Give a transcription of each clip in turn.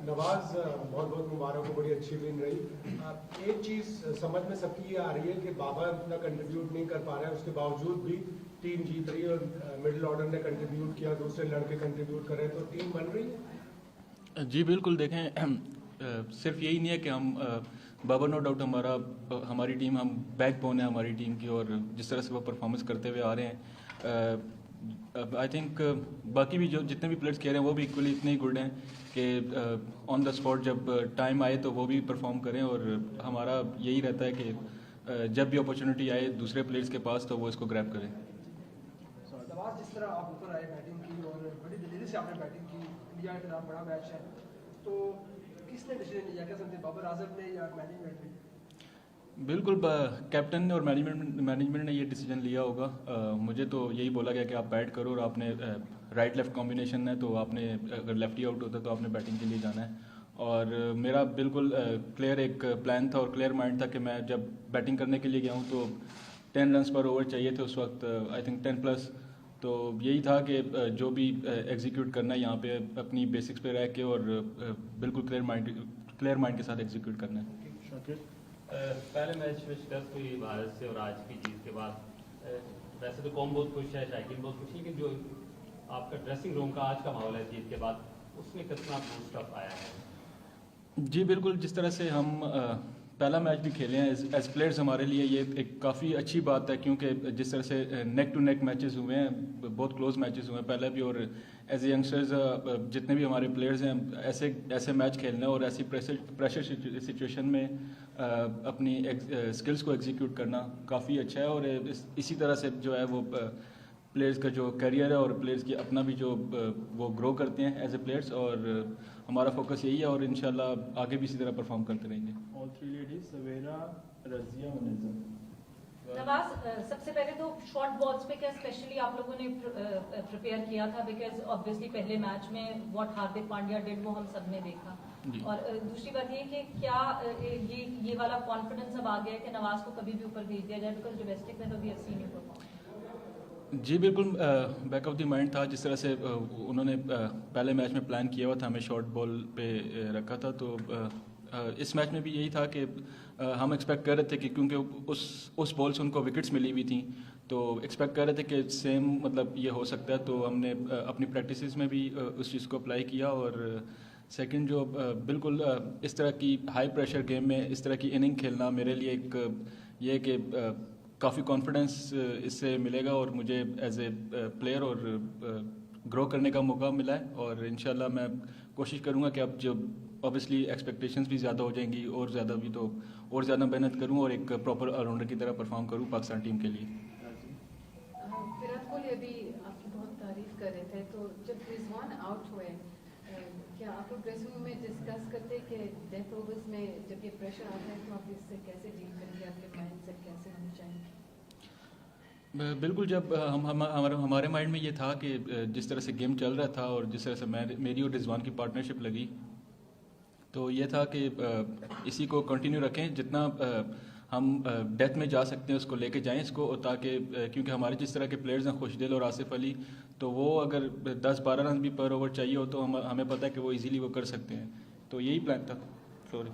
नवाज बहुत बहुत मुबारक हो, बड़ी अच्छी विन रही। एक चीज समझ में सबकी ये आ रही है कि बाबर इतना कंट्रीब्यूट नहीं कर पा रहे हैं, उसके बावजूद भी टीम जीत रही है और मिडिल ऑर्डर ने कंट्रीब्यूट किया, दूसरे लड़के कंट्रीब्यूट कर रहे हैं, तो टीम बन रही है। जी बिल्कुल, देखें सिर्फ यही नहीं है कि हम बाबर नो डाउट हमारी टीम, हम बैकबोन है हमारी टीम की, और जिस तरह से वो परफॉर्मेंस करते हुए आ रहे हैं, आई थिंक बाकी भी जो जितने भी प्लेयर्स कह रहे हैं वो भी इक्वली इतने ही गुड हैं कि ऑन द स्पॉट जब टाइम आए तो वो भी परफॉर्म करें। और हमारा यही रहता है कि जब भी अपॉर्चुनिटी आए दूसरे प्लेयर्स के पास तो वो इसको ग्रैब करें। नवाज, जिस तरह आप ऊपर आए बैटिंग की और बड़ी दिलेरी से आपने बैटिंग की, इंडिया के खिलाफ बड़ा मैच है, तो किसने डिसीजन लिया, क्या समझते हैं, बाबर आजम ने या मैनेजमेंट ने? बिल्कुल, कैप्टन ने और मैनेजमेंट ने ये डिसीजन लिया होगा। मुझे तो यही बोला गया कि आप बैट करो और आपने राइट लेफ्ट कॉम्बिनेशन है तो आपने, अगर लेफ्टी आउट होता तो आपने बैटिंग के लिए जाना है। और मेरा बिल्कुल क्लियर एक प्लान था और क्लियर माइंड था कि मैं जब बैटिंग करने के लिए गया हूँ तो 10 रन्स पर ओवर चाहिए थे उस वक्त, आई थिंक 10+। तो यही था कि जो भी एग्जीक्यूट करना है यहाँ पे अपनी बेसिक्स पे रह के और बिल्कुल क्लियर माइंड के साथ एग्जीक्यूट करना है। पहले मैच में शिकस्त हुई भारत से और आज की जीत के बाद वैसे तो कौम बहुत खुश है, शाकिन बहुत खुश है, लेकिन जो आपका ड्रेसिंग रूम का आज का माहौल है जीत के बाद, उसमें कितना बूस्ट अप आया है? जी बिल्कुल, जिस तरह से हम पहला मैच भी खेले हैं एज प्लेयर्स, हमारे लिए ये एक काफ़ी अच्छी बात है, क्योंकि जिस तरह से नेक टू नेक मैचेस हुए हैं, बहुत क्लोज मैचेस हुए हैं पहले भी, और एज ए यंगस्टर्स जितने भी हमारे प्लेयर्स हैं ऐसे मैच खेलना और ऐसी प्रेशर सिचुएशन में अपनी स्किल्स को एग्जीक्यूट करना काफ़ी अच्छा है। और इसी तरह से जो है वो प्लेयर्स का जो करियर है और प्लेयर्स की अपना भी जो वो ग्रो करते हैं एज ए प्लेयर्स, और हमारा फोकस यही है और इंशाल्लाह आगे भी इसी तरह परफॉर्म करते रहेंगे। All three ladies, Savera, Razia, Munezza. Nawaz, सबसे पहले तो शॉर्ट बॉल्स पे क्या स्पेशली आप लोगों ने प्रिपेयर किया था? बिकॉज ऑब्वियसली पहले मैच में व्हाट हार्दिक पांड्या डिड वो हम सब ने देखा, और दूसरी बात ये कि क्या ये वाला कॉन्फिडेंस अब आ गया है कि नवाज को कभी भी ऊपर भेज दिया जाए, बिकॉज डोमेस्टिक में तो we have seen you perform? जी बिल्कुल, बैक ऑफ द माइंड था, जिस तरह से उन्होंने पहले मैच में प्लान किया हुआ था, हमें शॉर्ट बॉल पे रखा था, तो इस मैच में भी यही था कि हम एक्सपेक्ट कर रहे थे कि क्योंकि उस बॉल से उनको विकेट्स मिली हुई थी, तो एक्सपेक्ट कर रहे थे कि सेम मतलब ये हो सकता है, तो हमने अपनी प्रैक्टिसेस में भी उस चीज़ को अप्लाई किया। और सेकंड जो बिल्कुल इस तरह की हाई प्रेशर गेम में इस तरह की इनिंग खेलना मेरे लिए एक ये कि काफ़ी कॉन्फिडेंस इससे मिलेगा और मुझे एज ए प्लेयर और ग्रो करने का मौका मिला है। और इंशाल्लाह मैं कोशिश करूँगा कि अब जब ऑब्वियसली एक्सपेक्टेशंस भी ज़्यादा हो जाएंगी और ज़्यादा भी, तो और ज़्यादा मेहनत करूँ और एक प्रॉपर ऑलराउंडर की तरह परफॉर्म करूँ पाकिस्तान टीम के लिए। विराट कोहली अभी आपकी बहुत तारीफ कर रहे थे, तो जब रिजवान आउट हुए, क्या आप लोग ड्रेसिंग रूम में डिस्कस करते कि डेथ ओवर्स में जब ये प्रेशर आता है तो आप इससे कैसे डील करेंगे, आपके माइंड सेट कैसे होनी चाहिए? बिल्कुल, जब हमारे माइंड में ये था कि जिस तरह से गेम चल रहा था और जिस तरह से मेरी और रिजवान की पार्टनरशिप लगी, तो ये था कि इसी को कंटिन्यू रखें, जितना हम डेथ में जा सकते हैं उसको लेके जाएं इसको, ताकि क्योंकि हमारे जिस तरह के प्लेयर्स हैं खुशदिल और आसिफ अली, तो वो अगर 10-12 रन भी पर ओवर चाहिए हो तो हमें पता है कि वो इजीली वो कर सकते हैं, तो यही प्लान था। सॉरी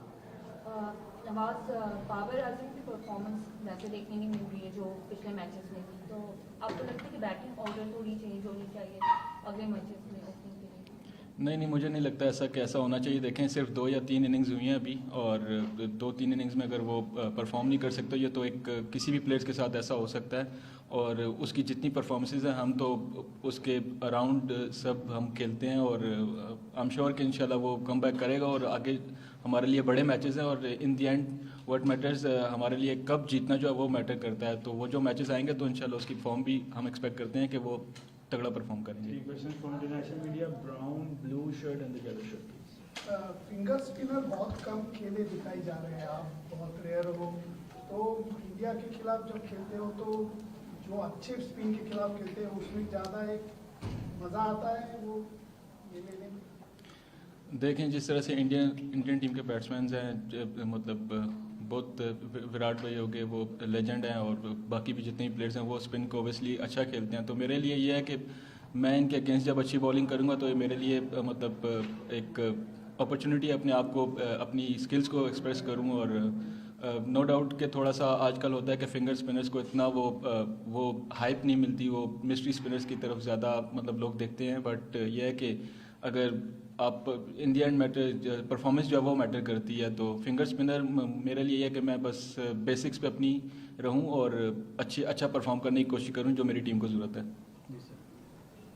नवाज, बाबर आजम की परफॉर्मेंस वैसे देखने नहीं मिल रही है जो पिछले मैचेस में थी, तो आपको लगता है कि बैटिंग ऑर्डर थोड़ी चेंज होनी चाहिए अगले मैचेस में ओपनिंग के लिए? नहीं, मुझे नहीं लगता ऐसा कि ऐसा होना चाहिए। देखें, सिर्फ 2 या 3 इनिंग्स हुई हैं अभी, और 2-3 इनिंग्स में अगर वो परफॉर्म नहीं कर सकते, ये तो एक किसी भी प्लेयर्स के साथ ऐसा हो सकता है, और उसकी जितनी परफॉर्मेंसेस हैं हम तो उसके अराउंड सब हम खेलते हैं, और आई एम श्योर कि इंशाल्लाह वो कम बैक करेगा और आगे हमारे लिए बड़े मैचेस हैं, और इन दी एंड व्हाट मैटर्स हमारे लिए कब जीतना जो है वो मैटर करता है। तो वो जो मैचेस आएंगे तो इंशाल्लाह उसकी फॉर्म भी हम एक्सपेक्ट करते हैं कि वो तगड़ा परफॉर्म करेंगे। 3 questions from international media: brown, blue shirt and the yellow shirt, please. Finger spinner बहुत कम खेले दिखाई जा रहे हैं, आप बहुत रेयर हो, तो इंडिया के खिलाफ जब खेलते हो तो जो अच्छे स्पिन के खिलाफ खेलते हैं उसमें ज़्यादा एक मज़ा आता है वो ये लेने में? देखें, जिस तरह से इंडियन टीम के बैट्समैन हैं, मतलब बहुत विराट भाई हो गए, वो लेजेंड हैं, और बाकी भी जितने भी प्लेयर्स हैं वो स्पिन को ओबियसली अच्छा खेलते हैं, तो मेरे लिए ये है कि मैं इनके अगेंस्ट जब अच्छी बॉलिंग करूंगा तो ये मेरे लिए मतलब एक अपॉर्चुनिटी अपने आप को अपनी स्किल्स को एक्सप्रेस करूं और नो डाउट कि थोड़ा सा आजकल होता है कि फिंगर स्पिनर्स को इतना वो हाइप नहीं मिलती, वो मिस्ट्री स्पिनर्स की तरफ ज़्यादा मतलब लोग देखते हैं, बट ये है कि अगर आप इन दी एंड मैटर परफॉर्मेंस जो है वो मैटर करती है, तो फिंगर स्पिनर मेरे लिए ये है कि मैं बस बेसिक्स पे अपनी रहूं और अच्छा परफॉर्म करने की कोशिश करूं जो मेरी टीम को ज़रूरत है।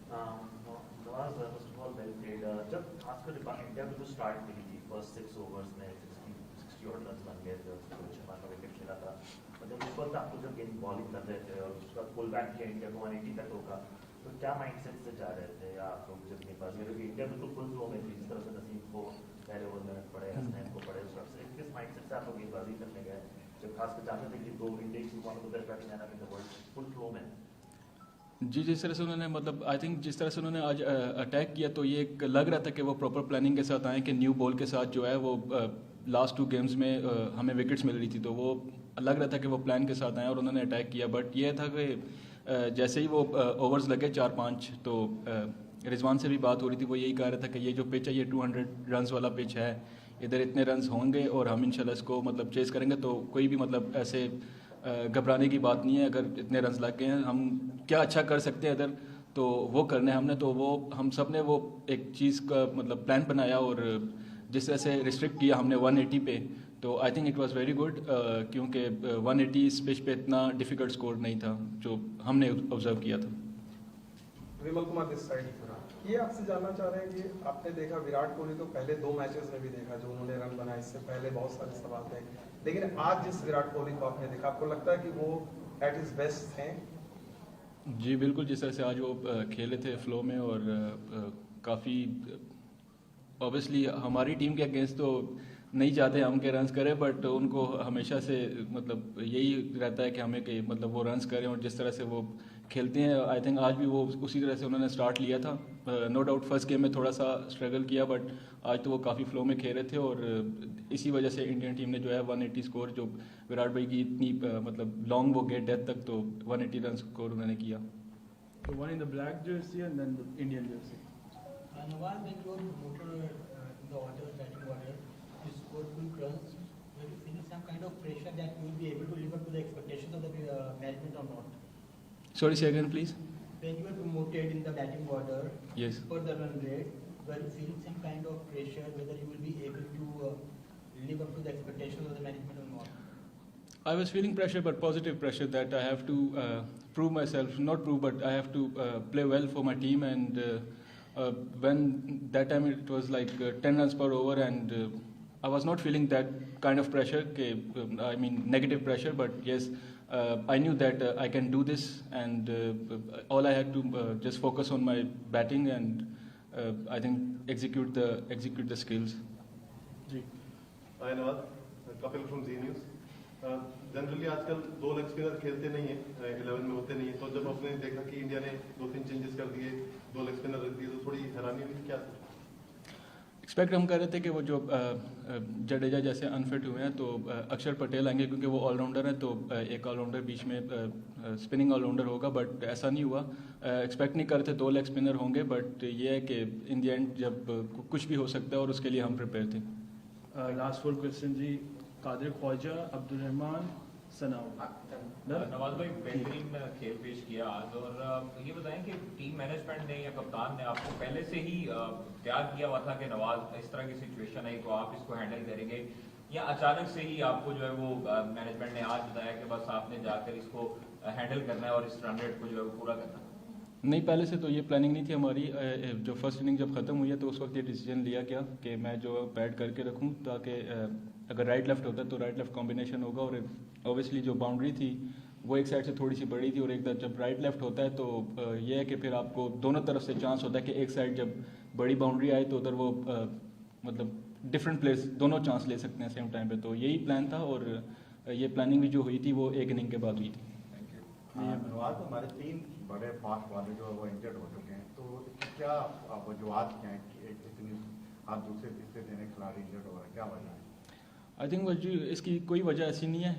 Nawaz, first of all well played. जब खासकर इंडिया में जो स्टार्ट मिली थी फर्स्ट 6 ओवर्स में 60 और रन बन गए थे, रोहित शर्मा का विकेट मिला था, मतलब उस वक्त आपको जब गेंद बॉलिंग कर रहे थे और उसका पुल बैक किया इंडिया को 180 तक रोका, तो क्या माइंडसेट से जा रहे थे या आप लोग जब गेंदबाजी, क्योंकि इंडिया बिल्कुल फुल फ्लो में थी, जिस तरह से नसीम को पहले ओवर में पड़े, हसनैन को पड़े, उस तरफ से किस माइंडसेट से आप लोग गेंदबाजी करने गए जब खासकर जानते थे कि दो इंडिया की one of the best batting in the world full flow में? जी, जिस तरह से उन्होंने मतलब आई थिंक जिस तरह से उन्होंने आज अटैक किया, तो ये एक लग रहा था कि वो प्रॉपर प्लानिंग के साथ आए कि न्यू बॉल के साथ जो है वो लास्ट 2 गेम्स में हमें विकेट्स मिल रही थी, तो वो लग रहा था कि वो प्लान के साथ आए और उन्होंने अटैक किया। बट ये था कि जैसे ही वो ओवर्स लगे 4-5, तो रिजवान से भी बात हो रही थी, वो यही कह रहा था कि ये जो पिच है ये 200 रन्स वाला पिच है, इधर इतने रन्स होंगे और हम इंशाल्लाह इसको मतलब चेस करेंगे, तो कोई भी मतलब ऐसे घबराने की बात नहीं है। अगर इतने रन्स लग गए हैं, हम क्या अच्छा कर सकते हैं इधर, तो वो करना है हमने, तो वो हम सब ने वो एक चीज़ का मतलब प्लान बनाया और जिस तरह से रिस्ट्रिक्ट किया हमने 180 पे, तो I think it was very good, क्योंकि 180 इस पिच पे इतना डिफिकल्ट स्कोर नहीं था जो हमने ऑब्जर्व किया था। विमल कुमार दिस साइड, ये आपसे जानना चाह रहे हैं कि आपने देखा विराट कोहली तो पहले 2 मैचेस में भी देखा जो उन्होंने रन बनाए, इससे पहले बहुत सारे सवाल थे, लेकिन आज जिस विराट कोहली को आपने देखा, आपको लगता है कि वो एट हिज बेस्ट हैं? जी बिल्कुल, जिस तरह से आज वो खेले थे फ्लो में और काफ़ी ऑब्वियसली हमारी टीम के अगेंस्ट तो नहीं चाहते हम के रन्स करें, बट उनको हमेशा से मतलब यही रहता है कि हमें कि मतलब वो रन्स करें, और जिस तरह से वो खेलते हैं आई थिंक आज भी वो उसी तरह से उन्होंने स्टार्ट लिया था। नो डाउट फर्स्ट गेम में थोड़ा सा स्ट्रगल किया, बट आज तो वो काफ़ी फ्लो में खेल रहे थे और इसी वजह से इंडियन टीम ने जो है 180 स्कोर, जो विराट भाई की इतनी मतलब लॉन्ग वो गए डेथ तक, तो 180 रन स्कोर उन्होंने किया। So one in the black jersey and then the Indian jersey. Nawaz, when you were promoted in the order, batting order, you scored 2 runs. Were you feeling some kind of pressure that you will be able to live up to the expectations of the management or not? Sorry, say again please. When you were promoted in the batting order, Yes. for the run rate, were you feeling some kind of pressure whether you will be able to live up to the expectations of the management or not? I was feeling pressure, but positive pressure that I have to prove myself, not prove, but I have to play well for my team. And when that time it was like 10 runs per over, and I was not feeling that kind of pressure, I mean negative pressure, but yes, I knew that I can do this, and all I had to just focus on my batting and I think execute the skills. Hi Nawaz, Kapil from Z News. Generally आजकल 2 leg spinner खेलते नहीं है, 11 में होते नहीं है, तो जब आपने देखा कि इंडिया ने 2-3 चेंजेस कर दिए, 2 लेग स्पिनर रख दिए, तो थोड़ी हैरानी हुई क्या? एक्सपेक्ट हम कर रहे थे कि वो जो जडेजा जैसे अनफिट हुए हैं, तो अक्षर पटेल आएंगे क्योंकि वो ऑलराउंडर हैं, तो एक ऑलराउंडर बीच में स्पिनिंग ऑलराउंडर होगा, बट ऐसा नहीं हुआ। एक्सपेक्ट नहीं कर रहे थे 2 लेग स्पिनर होंगे, बट ये है कि इन दी एंड जब कुछ भी हो सकता है और उसके लिए हम प्रिपेयर थे। Last 4 questions जी, कादिर ख्वाजा, अब्दुल रहमान, सनाउ। नवाज भाई बेहतरीन खेल पेश किया आज, और ये बताएं कि टीम मैनेजमेंट ने या कप्तान ने आपको पहले से ही तैयार किया हुआ था कि नवाज इस तरह की सिचुएशन आई तो आप इसको हैंडल करेंगे, या अचानक से ही आपको जो है वो मैनेजमेंट ने आज बताया कि बस आपने जाकर इसको हैंडल करना है और इस रन रेट को जो है वो पूरा करना है? नहीं, पहले से तो ये प्लानिंग नहीं थी हमारी। जो फर्स्ट इनिंग जब ख़त्म हुई है तो उस वक्त ये डिसीजन लिया गया कि मैं जो बैट करके रखूं, ताकि अगर राइट लेफ्ट होता है तो राइट लेफ्ट कॉम्बिनेशन होगा, और ऑब्वियसली जो बाउंड्री थी वो एक साइड से थोड़ी सी बड़ी थी, और एक जब राइट लेफ्ट होता है तो ये है कि फिर आपको दोनों तरफ से चांस होता है कि एक साइड जब बड़ी बाउंड्री आए तो उधर वो मतलब डिफरेंट प्लेयर्स दोनों चांस ले सकते हैं सेम टाइम पे, तो यही प्लान था, और ये प्लानिंग भी जो हुई थी वो एक इनिंग के बाद हुई थी। नवाज, हमारे 3 बड़े फास्ट वाले जो है वो इंजर्ड हो चुके हैं, तो क्या वजूहत क्या है कि इतनी आज दूसरे तीसरे दिन खिलाड़ी इंजर्ड हो रहा है, क्या वजह है? आई थिंक इसकी कोई वजह ऐसी नहीं है।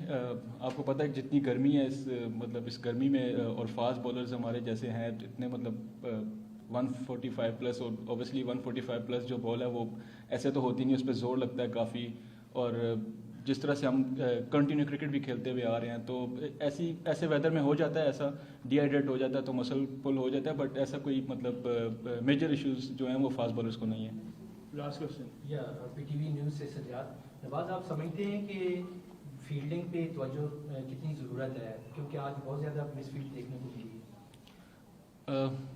आपको पता है जितनी गर्मी है इस गर्मी में, और फास्ट बॉलर्स हमारे जैसे हैं, इतने मतलब 145 प्लस, और ऑब्वियसली 145 प्लस जो बॉल है वो ऐसे तो होती नहीं, उस पर जोर लगता है काफ़ी, और जिस तरह से हम कंटिन्यू क्रिकेट भी खेलते हुए आ रहे हैं, तो ऐसे वेदर में हो जाता है, ऐसा डिहाइड्रेट हो जाता है तो मसल पुल हो जाता है, बट ऐसा कोई मतलब मेजर इश्यूज जो हैं वो फास्ट बॉलर्स को नहीं है। लास्ट क्वेश्चन या पीटीवी न्यूज़ से सज्जाद। नवाज, आप समझते हैं कि फील्डिंग पे तवज्जो कितनी ज़रूरत है, क्योंकि आज बहुत ज़्यादा मिसफील्ड देखने को मिली है?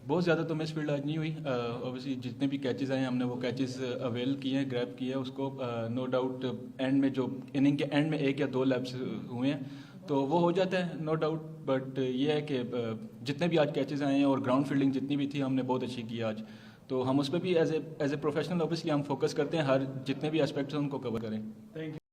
बहुत ज़्यादा तो मिस फील्ड आज नहीं हुई, ऑब्वियसली जितने भी कैचेस आए हमने वो कैचेस अवेल किए हैं, ग्रैब किए हैं उसको, नो डाउट एंड में जो इनिंग के एंड में 1 या 2 लैप्स हुए हैं तो वो हो जाता है, नो डाउट, बट ये है कि जितने भी आज कैचेस आए हैं और ग्राउंड फील्डिंग जितनी भी थी हमने बहुत अच्छी की आज, तो हम उस पर भी एज ए प्रोफेशनल ऑब्वियसली हम फोकस करते हैं, हर जितने भी एस्पेक्ट्स हैं उनको कवर करें। Thank you.